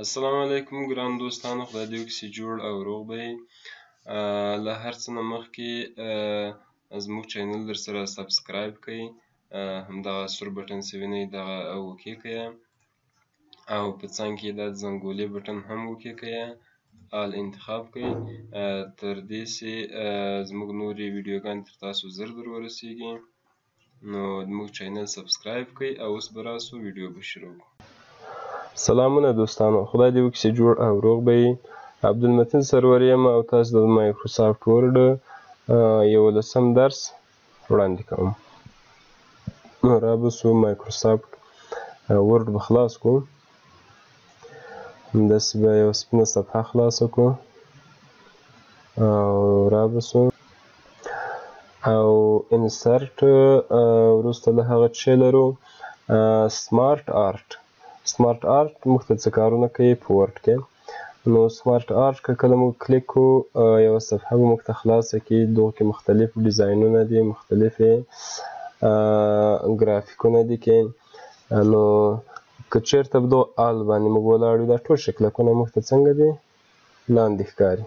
السلام علیکم ګران دوستانو، خدای دې وکړي چې جوړ او روغ به یې. له هر څه نه مخکې زموږ چینل در سره سبسکرایب کړئ، همدغه سور بټن چې وینئ دغه وکړئ او په څنګ کې دا زنګولې بټن هم وکړئ، آل انتخاب کړئ تر دې چې زموږ نورې ویډیوګانې تر تاسو ژر در ورسیږي. نو زموږ چینل سبسکرایب کړئ او اوس به راسو ویډیو به شروع کړو. سلامونه دوستانو، خدای دې وکړي چې جوړ او روغ به یې. عبدالمتین سرور یم او تاسو د مایکروسافټ ورډ 11 درس وړاندې کوم. نو را به سو مایکروسافټ ورډ به خلاص کړو، همداسې به یوه سپینه صفحه خلاصه کړو او را به سو او انسرټ وروسته له هغه چې لرو سمارټ آرټ. سمارټ آرټ موږ ته څه کارونه کوي په ورډ کې. نو سمارټ آرټ که کله موږ کلیک کړو یوه صفحه به موږ ته خلاصه کړي، دغو کې مختلف ډیزاینونه دي، مختلفې ګرافیکونه دي کې. نو که چېرته په دغه آل باندې موږ ولاړ یو، دا ټول شکلکونه موږ ته څنګه دي؟ لاندې ښکاري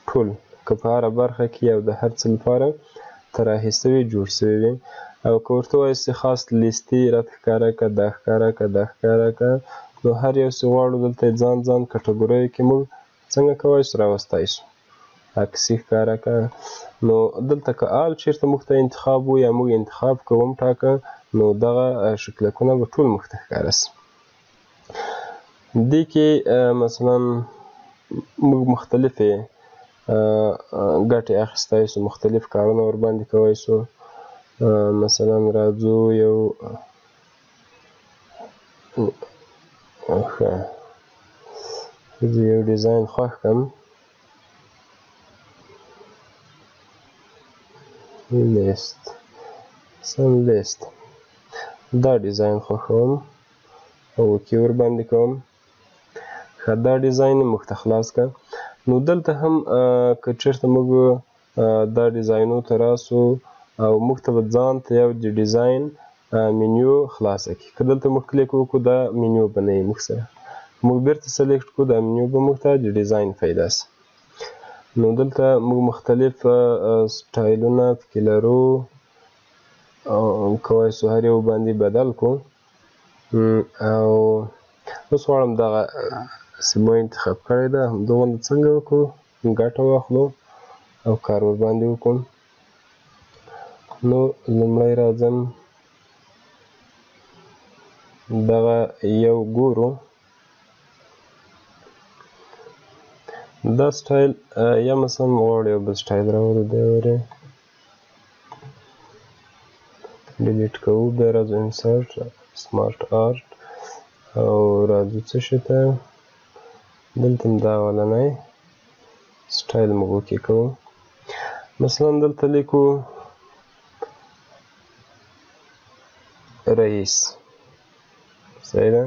ټول، که په هره برخه کې او د هر څه لپاره طراحي سوي جوړ سوي وي. او که ورته ووایو چې خاص لیستي راته ښکاره کړه، دا ښکاره کړه، دا ښکاره کړه، نو هر یو چې غواړو دلته یې ځان ځان کټګوریو کې موږ څنګه کولی شو راوستی شو. عکسي ښکاره کړه. نو دلته که آل چېرته موږ ته انتخاب و یا موږ انتخاب که ومټاکه، نو دغه شکلکونه به ټول موږ ته ښکاره سي. دې کې مثلا موږ مختلفې ګټې اخیستی سو، مختلف کارونه ورباندې کوی سو. مثلا راځو یو ښه زه یو ډیزاین خوښ کړم، لیست سم لیست، دا ډیزاین خوښوم او اوکې ورباندې کوم. ښه دا ډیزاین یې موږ ته خلاص کړه. نو دلته هم که چېرته موږ دا ډیزاینو ته راسو او موږ ته به ځان ته یو د ډیزاین منیو خلاصه کړي. که دلته موږ کلیک وکړو دا منیو به نه وي موږ سره، موږ بیرته سلیکټ کړو دا منیو به موږ ته د ډیزاین پیدا سي. نو دلته موږ مختلف سټایلونه پکې لرو او کولی سو هر یو باندې بدل کړو. او اوس غواړم دغه چې ما انتخاب کړې ده همدغه نه څنګه وکړو، ګټه واخلو او کار ورباندې وکړو. نو لومړی راځم دغه یو ګورو، دا سټایل یا مثلا غواړو یو بل سټایل راوړو، دی ورې ډیلیټ کوو، بیا راځو انسرټ سمارټ آرټ او راځو څه شي ته دلته هم دا اولنی سټایل موږ اوکې کوو. مثلا دلته لیکو رئیس، صحیح ده،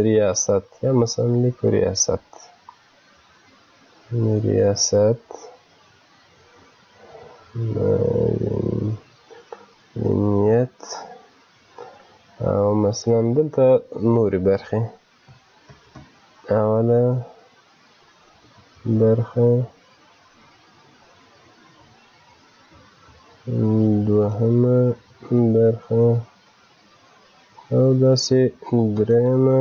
ریاست، یا مثلا لیکو ریاست، ریاست نیت. او مثلا دلته نورې برخې، اوله برخه، دوهمه برخه او داسې درېیمه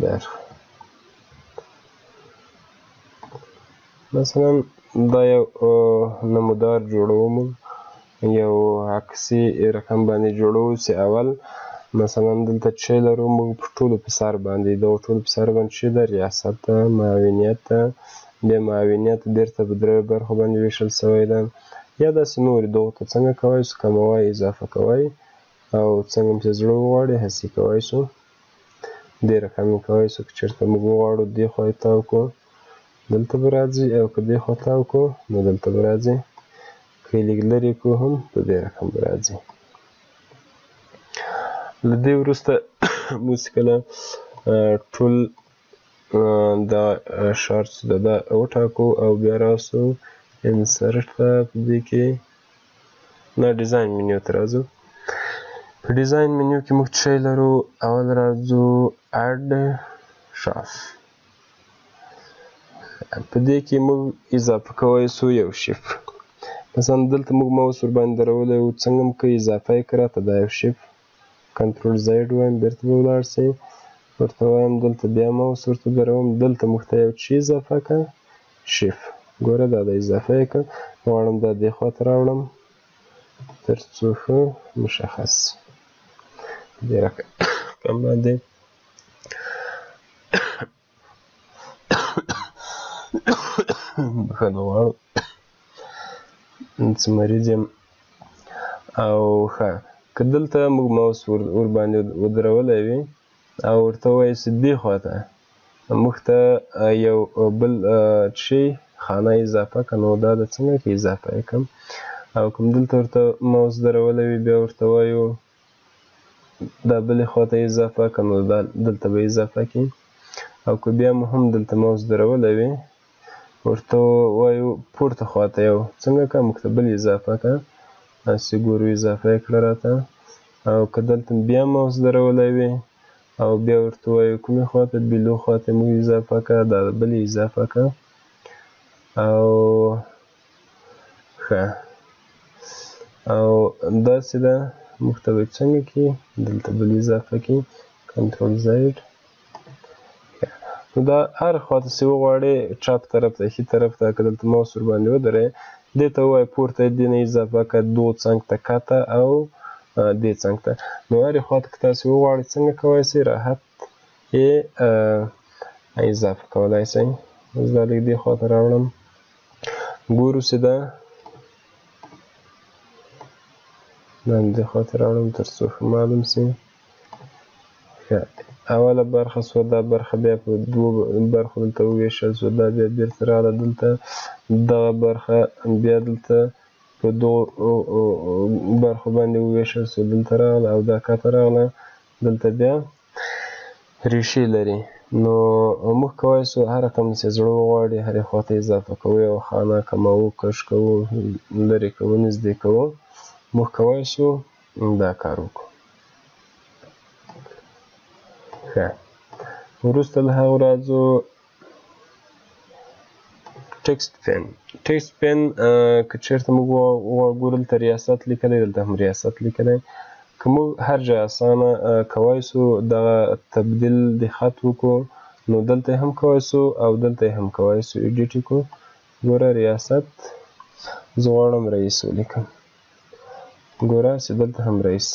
برخه. مثلا دا یو نمودار جوړوو، موږ یو عکسي رقم باندې جوړوو چې اول مثلا دلته چې لرو موږ په ټولو په سر باندې، دغو ټولو په سر باندې چې ده ریاست ده، معاونیت ده، بیا معاونیت بیرته په دریو برخو باندې ویشل سوی ده. یا داسې نورې دغو ته څنګه کوی سو کموی، اضافه کوی، او څنګه مو چې زړه وغواړي هسې کوی سو. دې رقم یې کوی سو. که چېرته موږ وغواړو دې خوا یې تاو کړو دلته به راځي، او که دې خوا تاو کړو نو دلته به راځي. که یې لږ لرې کړو هم په دې رقم به راځي. له دې وروسته موږ چې کله ټول دا شارټس دا وټاکو او بیا راسو انسرټ ته، په دې کې نه ډیزاین منیو ته راځو. په ډیزاین منیو کې موږ څه شی لرو؟ اول راځو اډ شاف. په دې کې موږ اضافه کولی سو یو شیپ. مثلا دلته موږ ماوس ورباندې درولی وو، څنګه هم که اضافه یې کړه ته دا یو شیپ کنټرول زیډ وایم بیرته به ولاړ سئ، ورته وایم دلته بیا ماوس ورته دروم، دلته موږ ته یو څه اضافه کړه شیپ. ګوره دا د اضافه یې کړ، غواړم دا دې خوا ته راوړم تر څو ښه مشخص سي. دې رقم باندې بخښنه غواړم څه مریض یم. او ښه که دلته موږ ماوس ورباندې ودرولی وي او ورته ووایو چې دې خوا ته موږ ته یو بل څه شی خانه اضافه کړه، نو دا د څنګه کې اضافه یې کړم. او کوم دلته ورته ماوس درولی وي بیا ورته وایو دا بلې خوا ته اضافه کړه، نو دا دلته به اضافه کړي. او که بیا مو هم دلته ماوس درولی وي ورته وایو پورته خوا ته یو څنګه کړه موږ ته بل اضافه کړه، هسې ګورو اضافه یې کړه راته. او که دلته بیا ماوس درولی وي او بیا ورته وایو کومې خوا ته بیلو خوا ته موږ اضافه کړه، دا بل اضافه کړه. او ښه او داسې ده موږ ته به څنګه کړي دلته بل اضافه کړي کنټرول زیډ. نو دا هر خوا ته چې وغواړې چپ طرف ته ښي طرف ته که دلته ماوس ورباندې ودرې دې ته ووایه پورته یې دې نه اضافه کړه دو څنګ ته کته او دې څنګ ته. نو هرې خوا ته که تاسې وغواړئ څنګه کولی سئ راحت یې اضافه کولی سئ. اوس دا لږ دې خوا ته راوړم، ګورو چې دا دې خوا ته راوړم تر څو ښه معلوم سي. ښه اوله برخه سوه، دا برخه بیا په دوو برخو دلته وویشل سوه، دا بیا بیرته راغله دلته، دغه برخه بیا دلته په دغو برخو باندې وویشل سوه، دلته راغله او دا کته راغله، دلته بیا ریښې لري. نو موږ کولی سو هر رقم چې زړه وغواړي هرې خوا ته اضافه کوو، یو خانه کموو، کش کوو، لرې کوو، نږدې کوو، موږ کولی سو دا کار وکړو. ښه وروسته له هغو راځو ټکسټ پین. ټکسټ پین که چېرته موږ وګورو دلته ریاست لیکلی، دلته هم ریاست لیکلی. که موږ هر ځای اسانه کولی سو دغه تبدیل د خط وکړو، نو دلته یې هم کولی سو او دلته یې هم کولی سو ایډیټ یې کړو. ګوره ریاست زه غواړم رئیس ولیکم، ګوره چې دلته هم رئیس.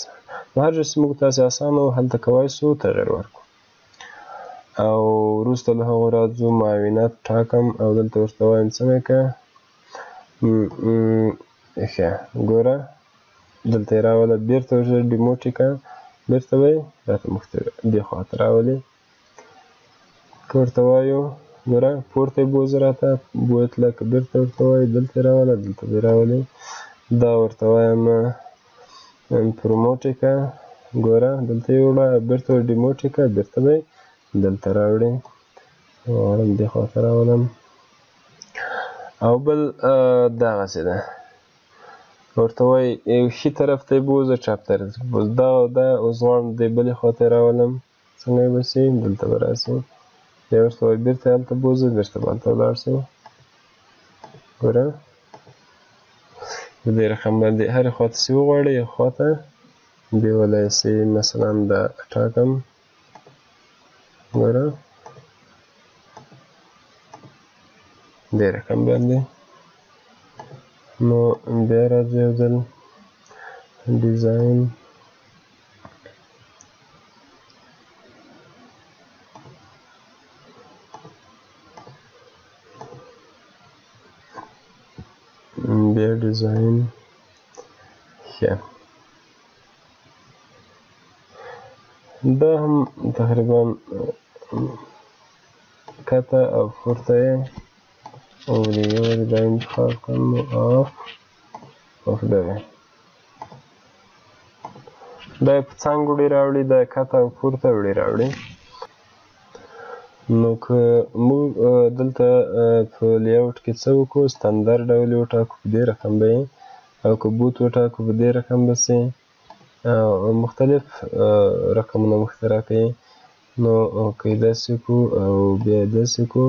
نو هر ځای چې موږ تاسې اسانه و هلته کولی سو تغیر ورکړو. او وروسته له هغو راځو معاونت ټاکم او دلته ورته وایم څنګه که ښه ګوره دلته یې راوله، بېرته ورته ډیموټ یې کړه، بېرته به یې راته موږ ته دې خوا ته راولي. که ورته وایو ګوره پورته یې بوځه راته بوتله، که بېرته ورته وایو دلته یې راوله دلته به یې راولي. دا ورته وایم پروموټ یې کړه، ګوره دلته یې وړه، بېرته ډیموټ یې کړه، بېرته به یې دلته راوړې. غواړم دې خوا ته راولم. او بل دغسې ده ورته وایي ښي طرف ته یې بوځه چپ طرف ته بوځه، دا او دا اوس غواړم دې بلې خوا ته یې راولم، څنګه به سي دلته به راسي، بیا ورته وایي بېرته هلته بوځه، بېرته به هلته ولاړ سي. ګوره په دې رقم باندې هرې خوا ته چې وغواړئ یو خوا ته بیولی سئ. مثلا دا ټاکم، ګوره دې رقم باندې. نو بیا راځو یو ځل ډیزاین، بیا ډیزاین. ښه دا هم تقریبا کته او پورته یې یو دا انتخاب کړم آف دغه دا یې په څنګ وړې راوړي، دا یې کته او پورته وړې راوړي. نو که موږ دلته په لیاوټ کې څه وکړو ستندر ډول یې وټاکو په دې رقم به یې، او که بوت وټاکو په دې رقم به سي. مختلف رقمونه مخترع کوي. نو که یې داسې کړو او بیا یې داسې کړو،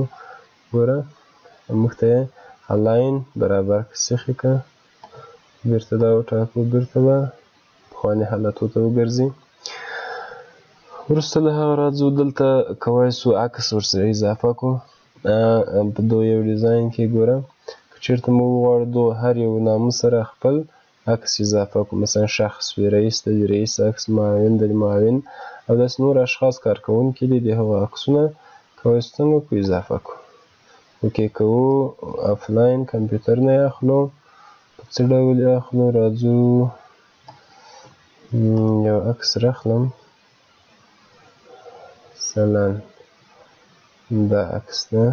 ګوره موږ ته یې الاین برابر سیخې کړه، بېرته دا وټاکو، بېرته به پخواني حالتو ته وګرځي. وروسته له هغه راځو دلته کولی سو عکس ورسره اضافه کړو په دو یو ډیزاین کې. ګوره که چېرته مو وغواړو دو هر یو نامه سره خپل عکس اضافه کړو، مثلا شخص وي، رئیس ته د رئیس عکس، معاون د معاون او داسې نور اشخاص کارکوونکي دي، د هغو عکسونه کولی سو څنګه کړو اضافه کړو. اوکې کوو، افلاین کمپیوټر نه یې اخلو. په څه ډول یې اخلو؟ راځو یو عکس راخلم، مثلا دا عکس ده،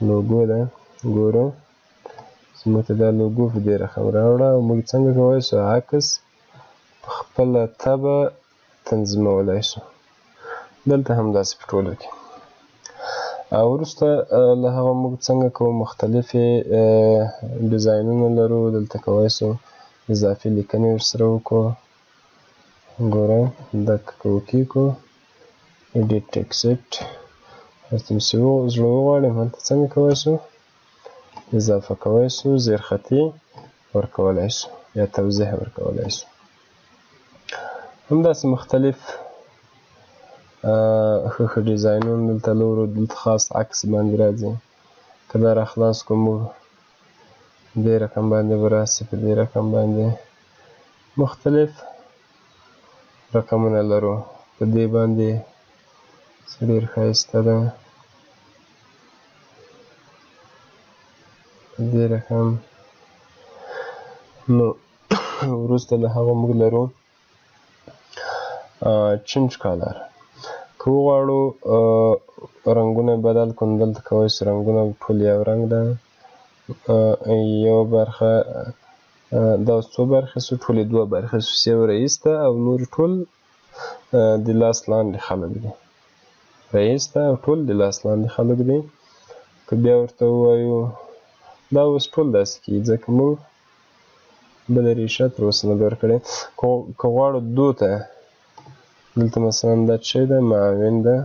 لوګو ده. ګورو زموږ ته دا لوګو په دې رقم راوړه او موږ څنګه کولی سو عکس په خپله طبع تنظیمولی سو. دلته همداسې په ټولو کې. او وروسته له هغه موږ څنګه کوو؟ مختلفې ډیزاینونه لرو، دلته کولی سو اضافي لیکنې ورسره وکړو. ګوره دا که اوکې کړو، ایډیټ اکسپټ، هلته چې زړه وغواړم هلته څنګه کولی سو اضافه کولی سو، زیرخطي ورکولی سو یا توضیح ورکولی سو. همداسې مختلف ښه ښه ډیزاینونه دلته لرو. دلته خاص عکس باندې راځي، که دا راخلاص کړو موږ دې رقم باندې به راسي، په دې رقم باندې مختلف رقمونه لرو. په دې باندې ډېر ښایسته ده، په دې رقم. نو وروسته له هغه موږ لرو چینج کالر. که وغواړو رنګونه بدل کړو، نو دلته کولی سو رنګونه ټول یو رنګ ده. یوه برخه دا څو برخې سو؟ ټولې دوه برخې سو، یو رئیس ته او نور ټول د لاس لاندې خلک دي. رئیس ته او ټول د لاس لاندې خلک دي. که بیا ورته ووایو دا اوس ټول داسې کېږي، ځکه موږ بله ریشه تر اوسه نه ده ورکړې. که غواړو دو ته، دلته مثلا دا څه شی ده؟ معاون ده،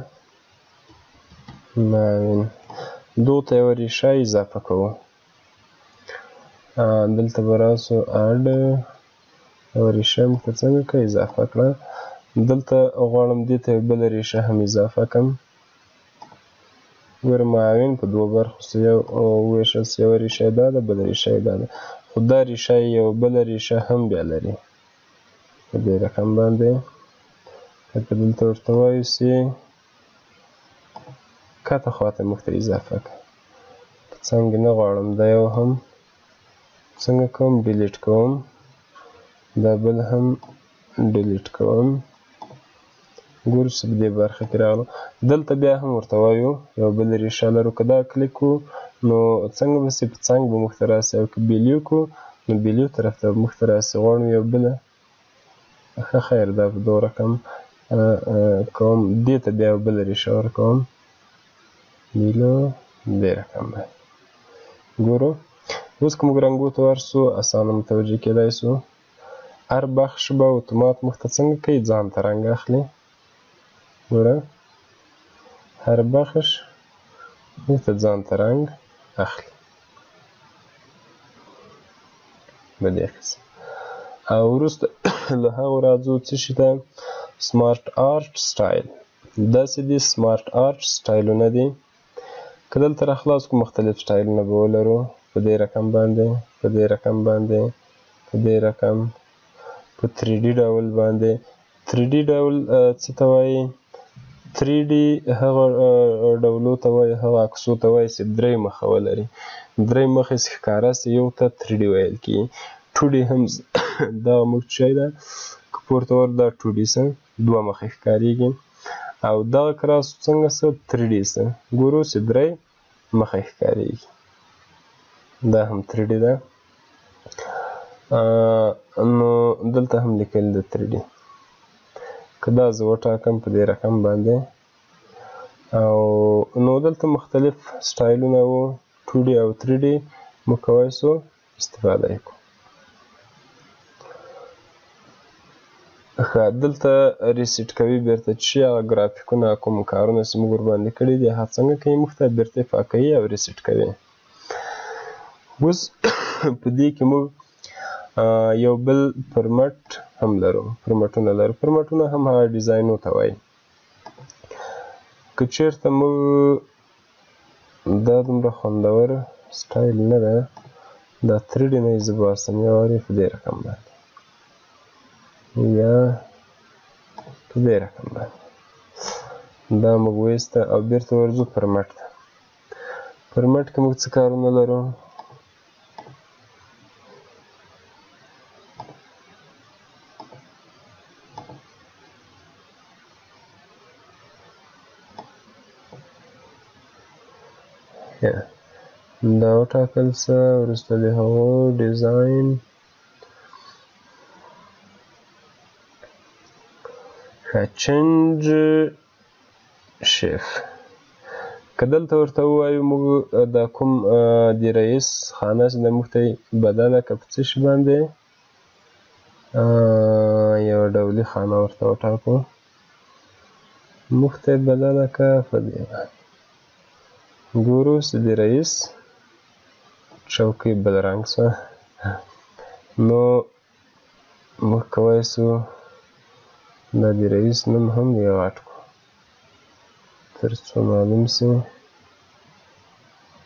معاون. دو ته یوه ریشه اضافه کوو. دلته به راسو اډ، یوه ریشه موږ ته څنګه کړه؟ اضافه کړه. دلته غواړم دې ته یوه بله ریشه هم اضافه کړم. ګوره معاون په دوو برخو وویشل سو، یوه ریشه یې دا ده، بله ریشه یې دا ده، خو دا ریشه یې یوه بله ریشه هم بیا لري په دې رقم باندې. لکه دلته ورته وایو سي کته خواته موږ ته اضافه کړه. څنګه نه غواړم دا یو هم څنګه کوم؟ ډیلیټ کوم، دا بل هم ډیلیټ کوم. ګورو چې په دې برخه کې راغلو. دلته بیا هم ورته وایو یوه بله ریشه لرو. که دا کلیک کړو نو څنګه به سي؟ په څنګ به موږ ته راسي. او که بیلیو کړو نو بیلیو طرف ته به موږ ته راسي. غواړم یو بله، ښه خیر دا په دو رقم کوم، دې ته بیا یوه بله ریشه ورکوم، بیلو دې رقم باندې. ګورو اوس که موږ رنګو ته ورسو اسانه متوجه کېدای سو. هر بخش به اتومات موږ ته څنګه کوي؟ ځان ته رنګ اخلي. ګوره هر بخش موږ ته ځان ته رنګ اخلي په دې قسم. او وروسته له هغو راځو څه شي ته؟ سمارټ آرټ سټایل. داسې دي سمارټ آرټ سټایلونه دي. که دلته راخلاص کړو مختلف سټایلونه به ولرو، په دې رقم باندې، په دې رقم باندې، په دې رقم، په 3D ډول باندې. 3D ډول څه ته وایي؟ 3D هغه ډولو ته وایي، هغه عکسو ته وایي چې درې مخه ولري. درې مخې چې ښکاره سي یو ته 3D ویل کېږي. 2D هم دغه موږ شی ده، که پورته ور دا 2D سه دوه مخې ښکارېږي. او دغه که راسو څنګه سه 3D سه ګورو چې درې مخې ښکارېږي. دا هم 3D ده. نو دلته هم لیکل د 3D. که دا زه وټاکم په دې رقم باندې، او نو دلته مختلف سټایلونه وو 2D او 3D موږ کولی سو استفاده یې کړو. ښه دلته ریسیټ کوي بیرته چې هغه ګرافیکونه کوم کارونه چې موږ ورباندې کړي دي هغه څنګه کوي موږ ته بیرته یې پاکوي او ریسیټ کوي. اوس په دې کې موږ یو بل فورمټ هم لرو، فورمټونه لرو. فورمټونه هم هغه ډیزاینو ته وایي. که چېرته موږ دا دومره خوندور سټایل نه ده، دا 3D نه یې زه باسم یو وارې په دې رقم باندې یا په دې رقم باندې دا موږ ویسته او بیرته ورځو فورمټ ته. فورمټ کې موږ څه کارونه لرو؟ دا وټاکل څه، وروسته د هغو ډیزاین چینج شیف. که دلته ورته ووایو موږ دا کوم د رئیس خانه چې د موږ ته بدله که په څه شي باندې یوه ډولي خانه ورته وټاکو، موږ ته بدله که په دې باندې ګورو چې د رئیس چوکۍ بل رنګ شوه، نو موږ کولی شو دا د رئیس نوم هم یې غټ کړو تر څو معلوم شي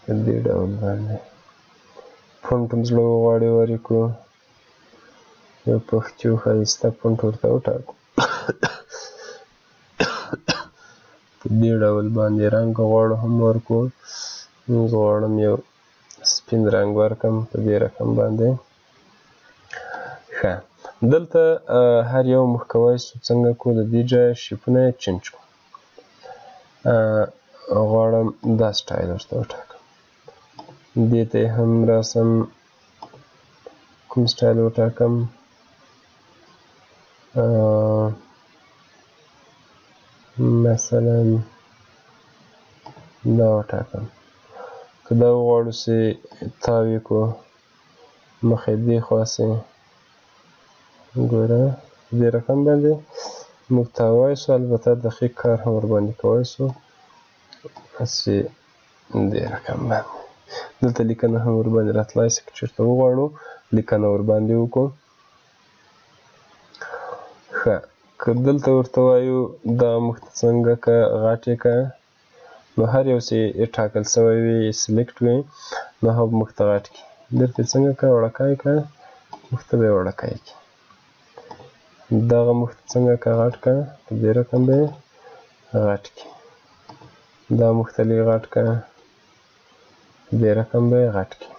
په دې ډول باندې. فونټ هم زړه وغواړي ورې کړو، یو پښتو ښایسته فونټ ورته وټاکو په دې ډول باندې. رنګ غواړو هم ورکړو، زه غواړم یو سپین رنګ ورکړم په دې رقم باندې. ښه دلته هر یو موږ کولی شو څنګه کړو، د دې ځایه شیپونه یې چینج کړو. غواړم دا سټایل ورته وټاکم، دې ته یې هم راسم کوم سټایل وټاکم، مثلا دا وټاکم. که دا وغواړو چې تاو یې کړو مخ یې دې خوا شي، ګوره په دې رقم باندې موږ تاوای شو، البته دقیق کار هم ورباندې کولی شو هسې دې رقم باندې. دلته لیکنه هم ورباندې راتلی شي که چېرته وغواړو لیکنه ورباندې وکړو. ښه که دلته ورته وایو دغه موږ ته څنګه که غټ یې که، نو هر یو چې ټاکل شوی وي سلیکټ وي نو هغه موږ ته غټ کړي. بیرته یې څنګه که وړکی که، موږ ته به یې وړکی کړي. دغه موږ ته څنګه که غټ که، په دې رقم به یې غټ کړي. دا موږ ته لږ غټ که، په دې رقم به یې غټ کړي.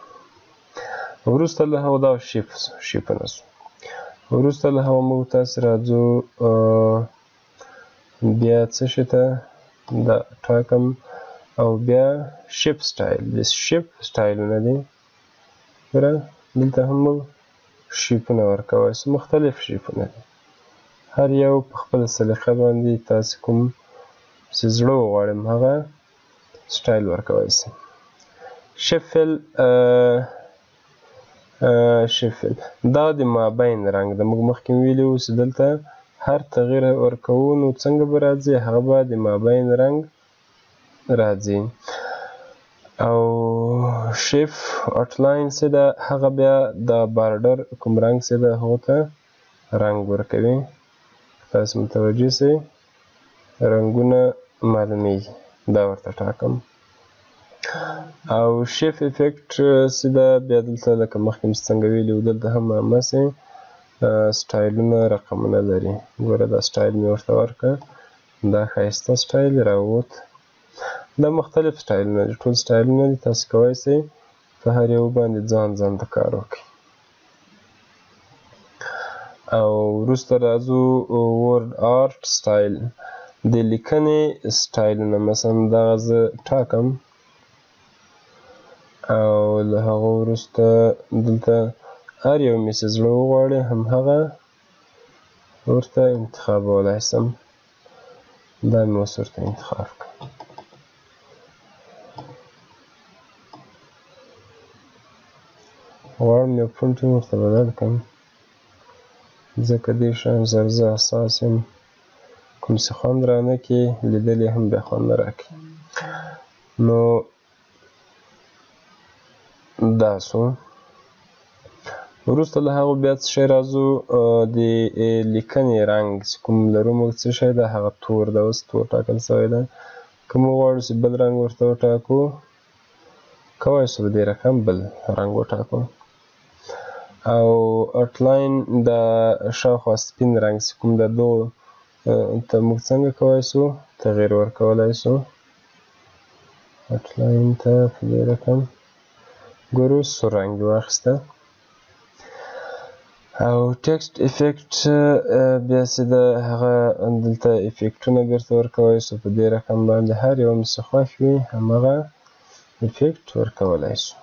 وروسته له هغو دا شیپونه شو. وروسته له هغه موږ تاسې راځو بیا څه شي ته دا ټاکم او بیا شیپ سټایل. د شیپ سټایلونه دي، ګوره دلته هم موږ شیپونه ورکولی شو، مختلف شیپونه دي، هر یو په خپله سلیقه باندې تاسې کوم چې زړه وغواړم هغه سټایل ورکولی شئ. شفل دا د مابین رنګ ده. موږ مخکې ویلي وو چې دلته هر تغییر ورکوو نو څنګه به راځي، هغه به د مابین رنګ راځي. او شیف آوټلاین چې ده هغه بیا د بارډر کوم رنګ چې ده هغو ته رنګ ورکوي. تاسې متوجه شئ رنګونه معلومیږي، دا ورته ټاکم. او شیف افیکټ چې ده بیا دلته لکه مخکې مې څنګه ویلي وو دلته هم هماسې سټایلونه رقمونه لري. ګوره دا سټایل مې ورته ورکړه، دا ښایسته سټایل راووت. دا مختلف سټایلونه دي، ټول سټایلونه دي، تاسې کولی شئ په هر یو باندې ځان ته کار وکړئ. او وروسته راځو ورډ آرټ سټایل، د لیکنې سټایلونه. مثلا دغه زه ټاکم او له هغه وروسته دلته هر یو مې چې زړه وغواړي همهغه ورته انتخابولی شم. دا مې اوس ورته انتخاب کړه. غواړم یو فونټ ورته بدل کړم، ځکه دې شیانو سره زه حساس یم، کوم چې خوند رانه کړي لیدل یې هم بیا خوند نه راکوي. نو دا سو. وروسته له هغو بیا څه شی راځو، د لیکنې رنګ چې کوم لرو موږ څه شی ده، هغه تور ده. اوس تور ټاکل سوی ده. که موږ غواړو چې بل رنګ ورته وټاکو، کولی شو په دې رقم بل رنګ وټاکو. او آوټلاین د شاوخوا سپین رنګ چې کوم د دغو ته موږ څنګه کولی شو تغییر ورکولی شو. آوټلاین ته په دې رقم ګورو سور رنګ یې واخیسته. او ټکسټ افیکټ بیا چې ده هغه دلته افیکټونه بیرته ورکولی شو. په دې رقم باندې هر یو مو چې خوښ وي همغه افیکټ ورکولی شو.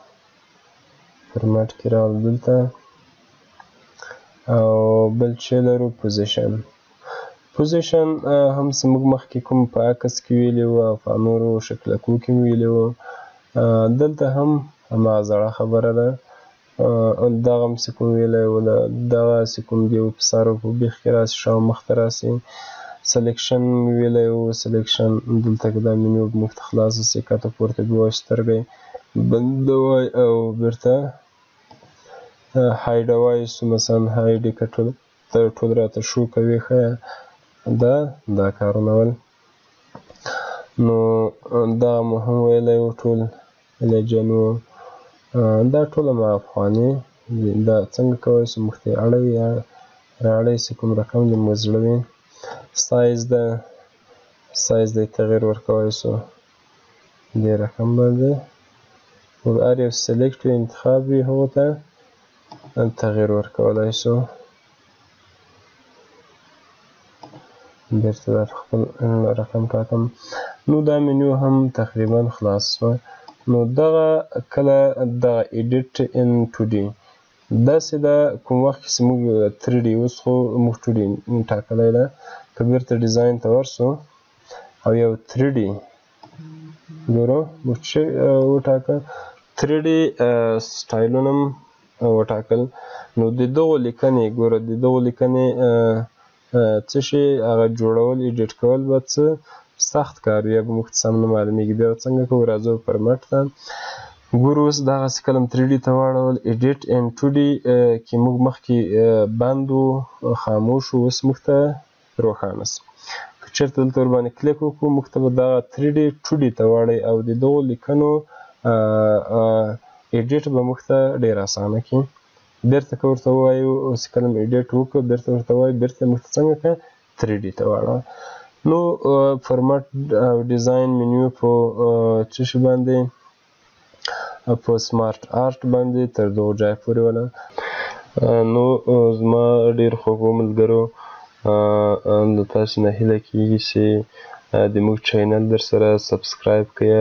فورمټ کې راغلو دلته. او بل چې لرو پوزیشن. پوزیشن هم چې موږ مخکې کوم په عکس کې ویلي وو او په نورو شکلکو کې مو ویلي وو، دلته هم هماغه زړه خبره ده. دغه هم چې کوم ویلی وو، دغه چې کوم دی په سر او په بیخ کې راسي، شا او مخ ته راسي. سلیکشن مو ویلی وو، سلیکشن دلته که دا منیو موږ ته خلاصه شي، کته پورته بیوای، سترګی بندوای او بیرته هایډوای سو. مثلا هایډ یې که ټول راته شو کوي، ښه دا کارونه ول. نو دغه مو هم ویلی وو، ټول لیجن وو. دا ټول هماغه پخواني دي. دا څنګه کولی شو موږ ته یې اړوي یا رااړوي چې کوم رقم دې مو زړه وي. سایز ده، سایز ته یې تغییر ورکولی شو. دې رقم باندې هر یو سلیکټ وي، انتخاب وي، هغو ته تغییر ورکولی شو. بیرته دا په خپل رقم ټاکم. نو دا منیو هم تقریبا خلاص شوه. نو دغه کله دغه ایډیټ ان 2D داسې ده، کوم وخت چې موږ 3D، اوس خو موږ 2D ټاکلی ده. که بیرته ډیزاین ته ورسو او یو 3D ګورو، موږ چې وټاکه 3D سټایلونه هم وټاکل. نو د دغو لیکنې ګوره، د دغو لیکنې څه شي هغه جوړول، ایډیټ کول به څه سخت کار وي، یا به موږ ته سم نه معلومیږي. بیا به څنګه کوو، راځو فورمټ ته ګورو. اوس دغسې کله م 3D ته واړول، ایډیټ ان 2D کې موږ مخکې بند وو، خاموش وو، اوس موږ ته روښانه شو. که چېرته دلته ورباندې کلیک وکړو، موږ ته به دغه 3D 2D ته واړوي او د دغو لیکنو ایډیټ به موږ ته ډېر اسانه کړي. بیرته که ورته ووایو، چې کله م ایډیټ وکړو، بیرته ورته ووایو بیرته موږ ته څنګه کړه 3D ته واړوه. نو فورمټ او ډیزاین منیو په څه شي باندې، په سمارټ آرټ باندې تر دغو ځایه پورې وله. نو زما ډېر خوږو ملګرو، د تاسې نه هیله کېږي چې د موږ چینل در سره سبسکرایب کړئ،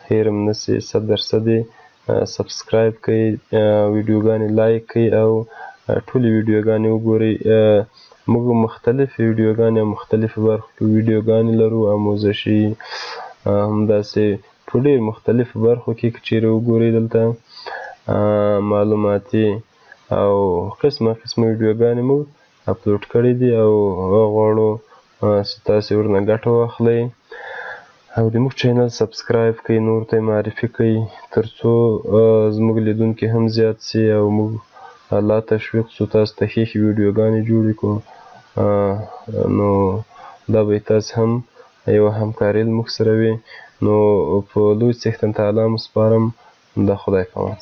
هېر م نه سي. 100% یې سبسکرایب کړئ، ویډیوګانې لایک کړئ او ټولې ویډیوګانې وګورئ. موږ مختلفې ویډیوګانې او مختلفو برخو کې ویډیوګانې لرو، آموزشي، همداسې په ډېر مختلفو برخو کې که چیرې وګورئ دلته معلوماتي او قسمه قسمه ویډیوګانې موږ اپلوډ کړي دي او غواړو چې تاسې ورنه ګټه واخلئ. او د موږ چینل سبسکرایب کړئ، نورو ته یې معرفي کړئ، تر څو زموږ لیدونکي هم زیات سي او موږ لا تشویق سو تاسو ته ښې ښې ویډیوګانې جوړې کړو. نو دا به تاسې هم یوه همکاري له موږ سره وي. نو په لوی څښتن تعالی مو سپارم. د خدای په امان.